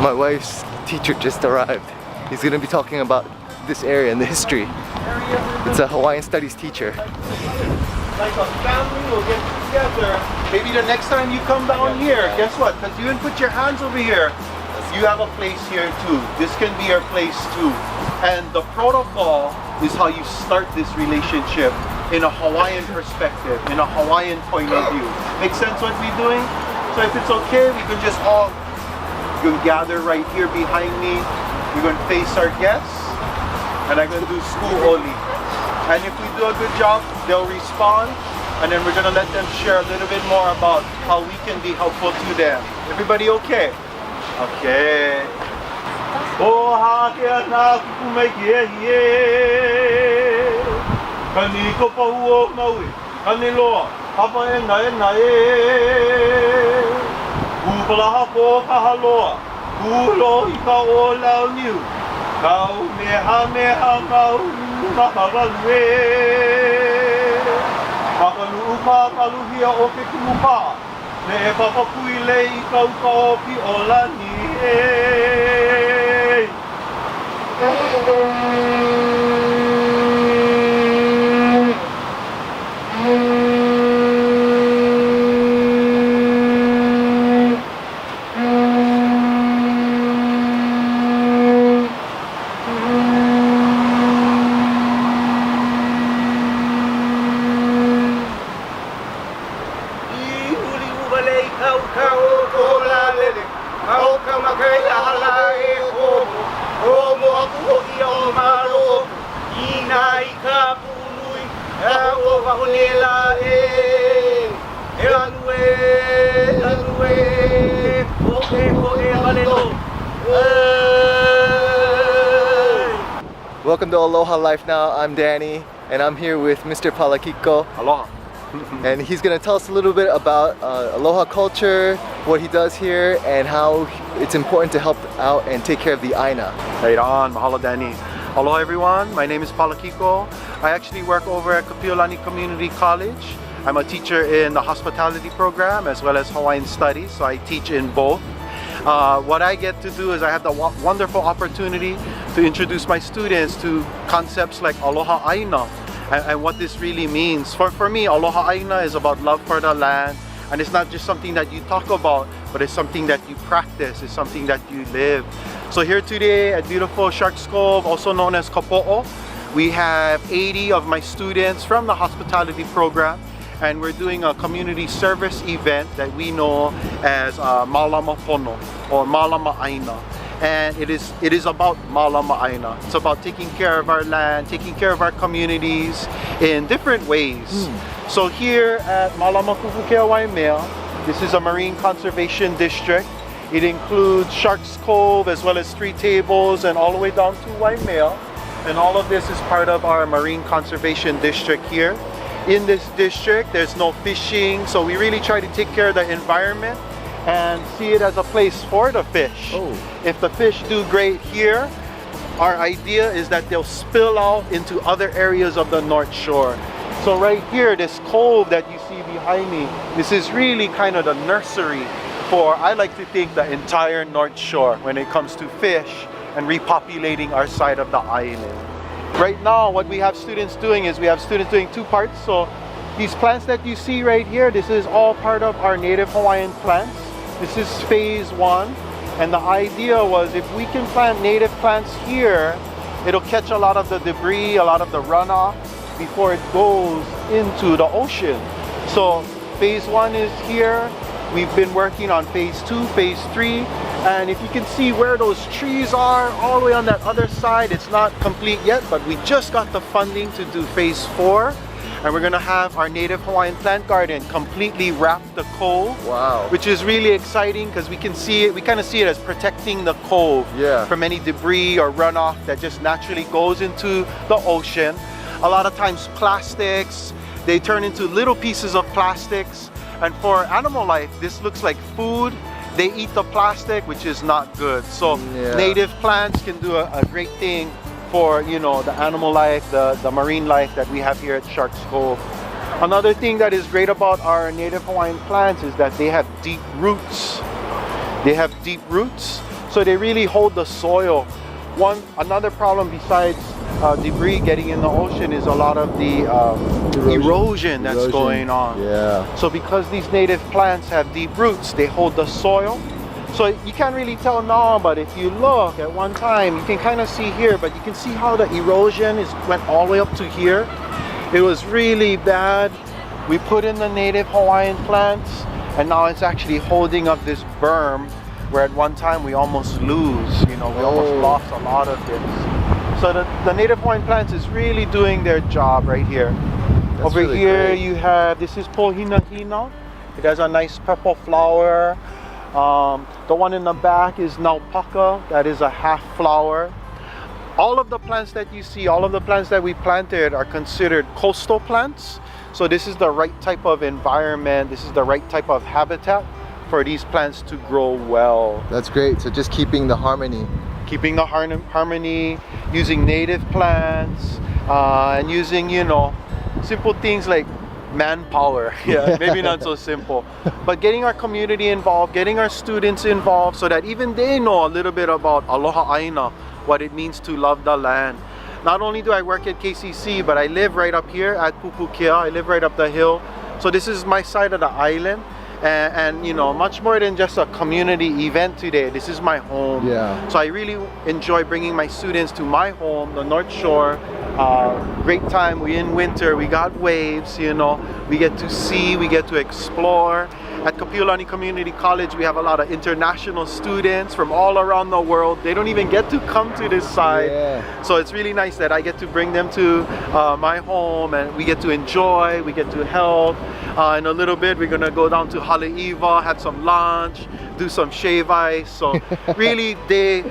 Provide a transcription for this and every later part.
My wife's teacher just arrived. He's gonna be talking about this area and the history. It's a Hawaiian studies teacher. Like a family will get together. Maybe the next time you come down here, guess what? Because you didn't put your hands over here. You have a place here too. This can be your place too. And the protocol is how you start this relationship in a Hawaiian perspective, in a Hawaiian point of view. Make sense what we're doing? So if it's okay, we can just all gather right here behind me. We're going to face our guests, and I'm going to do school only. And if we do a good job, they'll respond, and then we're going to let them share a little bit more about how we can be helpful to them. Everybody okay? Okay. Oh, ha ke ana ku me ye ye. Kani ko pa uo maui. Kani loa. Hapa e na e. Kupala ko ka haloa. Kulo I ka o lau niu. Kau me ha mau mahavalue. Makalu ka kaluhia o ke kumupa. Me e papapui le I kau ka opi o lani e. Welcome to Aloha Life Now. I'm Danny, and I'm here with Mr. Palakiko. Aloha. And he's going to tell us a little bit about Aloha culture, what he does here, and how it's important to help out and take care of the Aina. Right on. Mahalo, Danny. Aloha, everyone. My name is Palakiko. I actually work over at Kapiolani Community College. I'm a teacher in the hospitality program as well as Hawaiian studies, so I teach in both. What I get to do is I have the wonderful opportunity to introduce my students to concepts like Aloha Aina and what this really means. For me, Aloha Aina is about love for the land, and it's not just something that you talk about, but it's something that you practice, it's something that you live. So here today at beautiful Sharks Cove, also known as Kapo'o, we have 80 of my students from the hospitality program, and we're doing a community service event that we know as Malama Pono or Malama Aina. And it is about Malama Aina. It's about taking care of our land, taking care of our communities in different ways. So here at Malama Pupukea Waimea, this is a marine conservation district. It includes Sharks Cove as well as 3 tables and all the way down to Waimea. And all of this is part of our marine conservation district here. In this district, there's no fishing, so we really try to take care of the environment and see it as a place for the fish. If the fish do great here, our idea is that they'll spill out into other areas of the North Shore. So right here, this cove that you see behind me, this is really kind of the nursery for, I like to think, the entire North Shore when it comes to fish and repopulating our side of the island. Right now, what we have students doing is we have students doing 2 parts. So these plants that you see right here, this is all part of our native Hawaiian plants. This is phase 1. And the idea was if we can plant native plants here, it'll catch a lot of the debris, a lot of the runoff before it goes into the ocean. So phase 1 is here. We've been working on phase 2, phase 3. And if you can see where those trees are, all the way on that other side, it's not complete yet, but we just got the funding to do phase 4. And we're gonna have our native Hawaiian plant garden completely wrap the cove. Wow. Which is really exciting because we can see it, we kind of see it as protecting the cove from any debris or runoff that just naturally goes into the ocean. A lot of times plastics, they turn into little pieces of plastics. And for animal life, this looks like food. They eat the plastic, which is not good. So native plants can do a great thing for, you know, the animal life, the marine life that we have here at Sharks Cove. Another thing that is great about our native Hawaiian plants is that they have deep roots. They have deep roots. So they really hold the soil. Another problem besides debris getting in the ocean is a lot of the erosion that's going on. Yeah. So because these native plants have deep roots, they hold the soil. So you can't really tell now, but if you look at one time, you can kind of see here, but you can see how the erosion went all the way up to here. It was really bad. We put in the native Hawaiian plants, and now it's actually holding up this berm, where at one time we almost lose, we almost lost a lot of this. So the native Hawaiian plants is really doing their job right here. That's Over really here great. you have, this is Pohinahina. It has a nice purple flower. The one in the back is Naupaka, that is a half flower. All of the plants that you see, all of the plants that we planted are considered coastal plants. So this is the right type of environment, this is the right type of habitat for these plants to grow well. That's great. So just keeping the harmony. Keeping the harmony, using native plants, and using, simple things like manpower. Yeah, maybe not so simple, but getting our community involved, getting our students involved so that even they know a little bit about Aloha Aina, what it means to love the land. Not only do I work at KCC, but I live right up here at Pupukea. I live right up the hill. So this is my side of the island. And much more than just a community event today, this is my home. Yeah. So I really enjoy bringing my students to my home, the North Shore. Great time. We're in winter, we got waves, we get to see, we get to explore. At Kapiolani Community College, we have a lot of international students from all around the world. They don't even get to come to this side. Yeah. So it's really nice that I get to bring them to my home, and we get to enjoy, we get to help. In a little bit, we're gonna go down to Haleiwa, have some lunch, do some shave ice. So really, they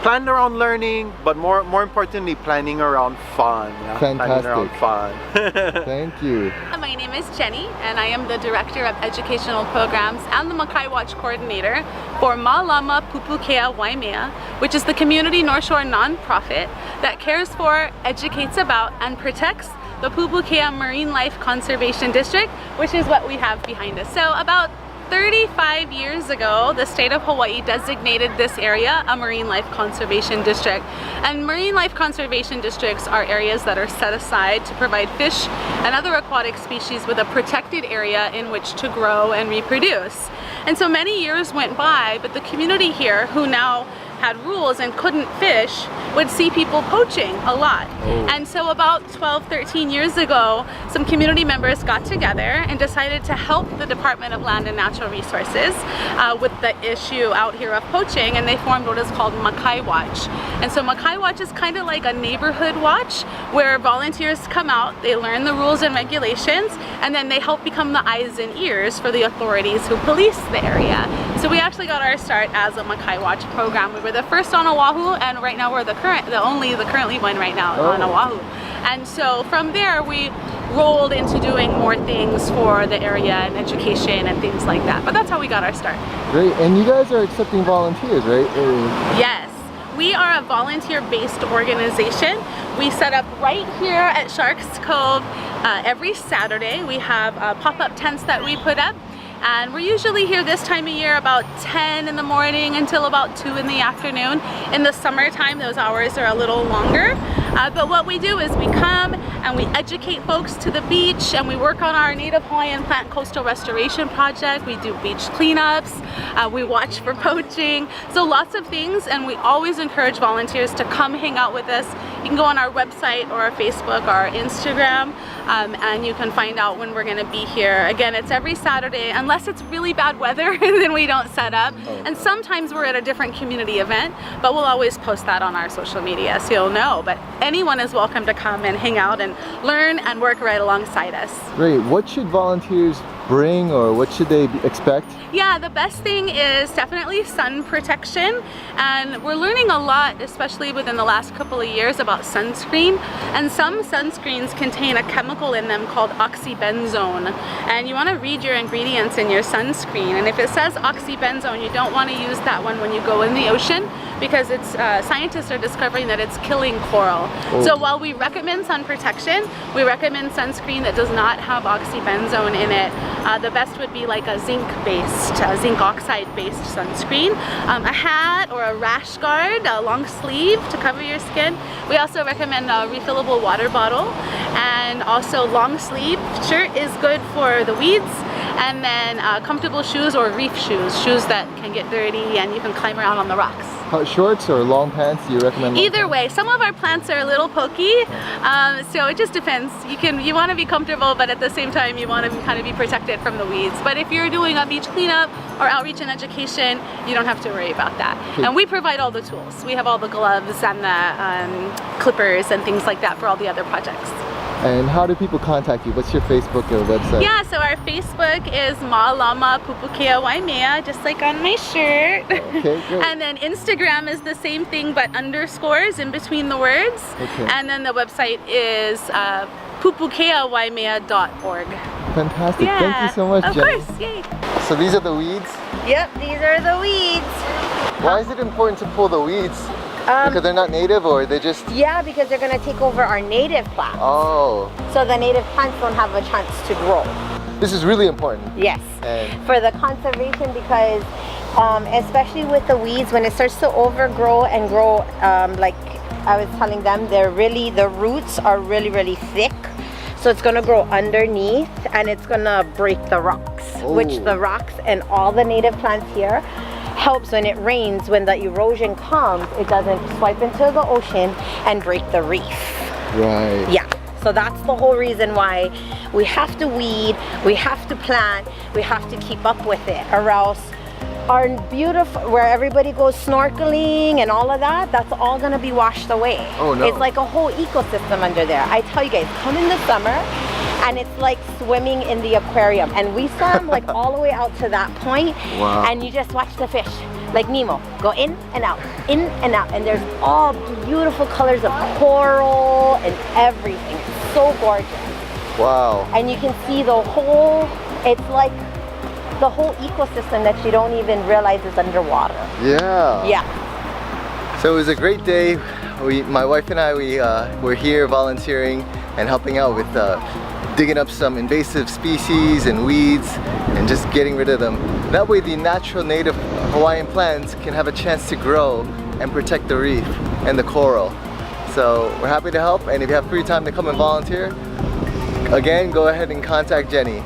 planned around learning, but more importantly, planning around fun. Yeah? Fantastic. Planning around fun. Thank you. My name is Jenny, and I am the Director of Educational Programs and the Makai Watch Coordinator for Malama Pupukea Waimea, which is the community North Shore nonprofit that cares for, educates about, and protects the Pupukea Marine Life Conservation District, which is what we have behind us. So about 35 years ago, the state of Hawaii designated this area a marine life conservation district. And marine life conservation districts are areas that are set aside to provide fish and other aquatic species with a protected area in which to grow and reproduce. And so many years went by, but the community here, who now had rules and couldn't fish, would see people poaching a lot. And so about 12, 13 years ago, some community members got together and decided to help the Department of Land and Natural Resources with the issue out here of poaching, and they formed what is called Makai Watch. And so Makai Watch is kind of like a neighborhood watch where volunteers come out, they learn the rules and regulations, and then they help become the eyes and ears for the authorities who police the area. So we actually got our start as a Makai Watch program. We were the first on Oahu, and right now we're the currently one right now on Oahu. And so from there we rolled into doing more things for the area and education and things like that. But that's how we got our start. Great. And you guys are accepting volunteers, right? Yes. We are a volunteer-based organization. We set up right here at Sharks Cove every Saturday. We have pop-up tents that we put up. And we're usually here this time of year about 10 in the morning until about 2 in the afternoon. In the summertime, those hours are a little longer. But what we do is we come and we educate folks to the beach, and we work on our Native Hawaiian Plant Coastal Restoration Project. We do beach cleanups. We watch for poaching. So lots of things, and we always encourage volunteers to come hang out with us. You can go on our website or our Facebook or our Instagram, and you can find out when we're gonna be here. Again, it's every Saturday, unless it's really bad weather, then we don't set up. And sometimes we're at a different community event, but we'll always post that on our social media so you'll know. But anyone is welcome to come and hang out and learn and work right alongside us. Great. What should volunteers bring, or what should they expect? Yeah, the best thing is definitely sun protection, and we're learning a lot, especially within the last couple of years, about sunscreen. And some sunscreens contain a chemical in them called oxybenzone, and you want to read your ingredients in your sunscreen. And if it says oxybenzone, you don't want to use that one when you go in the ocean, because scientists are discovering that it's killing coral. Oh. So while we recommend sun protection, we recommend sunscreen that does not have oxybenzone in it. The best would be like a zinc oxide-based sunscreen, a hat or a rash guard, a long sleeve to cover your skin. We also recommend a refillable water bottle, and also long sleeve shirt is good for the weeds, and then comfortable shoes or reef shoes that can get dirty and you can climb around on the rocks. Shorts or long pants? Do you recommend long Either pants? way, some of our plants are a little pokey, so it just depends. You want to be comfortable, but at the same time you want to kind of be protected from the weeds. But if you're doing a beach cleanup or outreach and education, you don't have to worry about that. Okay. And we provide all the tools. We have all the gloves and the clippers and things like that for all the other projects. And how do people contact you? What's your Facebook or website? Yeah, so our Facebook is Malama Pupukea Waimea, just like on my shirt. Okay, great. And then Instagram is the same thing, but underscores in between the words. Okay. And then the website is pupukeawaimea.org. Fantastic. Yeah, Thank you so much, of Jenny. course, yay. So these are the weeds. Yep, these are the weeds. Why is it important to pull the weeds? Because they're not native, or they just... Yeah, because they're going to take over our native plants. Oh, So the native plants don't have a chance to grow. this is really important. Yes. And For the conservation, because especially with the weeds, when it starts to overgrow and grow, like I was telling them, the roots are really thick. So it's gonna grow underneath and it's gonna break the rocks, which Oh. the rocks and all the native plants here helps when it rains. When the erosion comes, it doesn't swipe into the ocean and break the reef. right. Yeah, so that's the whole reason why we have to weed, we have to plant, we have to keep up with it, or else our beautiful, where everybody goes snorkeling and all of that, that's all gonna be washed away. Oh, no. It's like a whole ecosystem under there. I tell you guys, come in the summer and it's like swimming in the aquarium, and we swam like all the way out to that point. Wow. And you just watch the fish like Nemo go in and out, and there's all beautiful colors of coral and everything. It's so gorgeous. Wow. And you can see the whole, it's like the whole ecosystem that you don't even realize is underwater. Yeah. Yeah. So it was a great day. My wife and I, were here volunteering and helping out with digging up some invasive species and weeds and just getting rid of them. That way the natural native Hawaiian plants can have a chance to grow and protect the reef and the coral. So we're happy to help, and if you have free time to come and volunteer, again, go ahead and contact Jenny.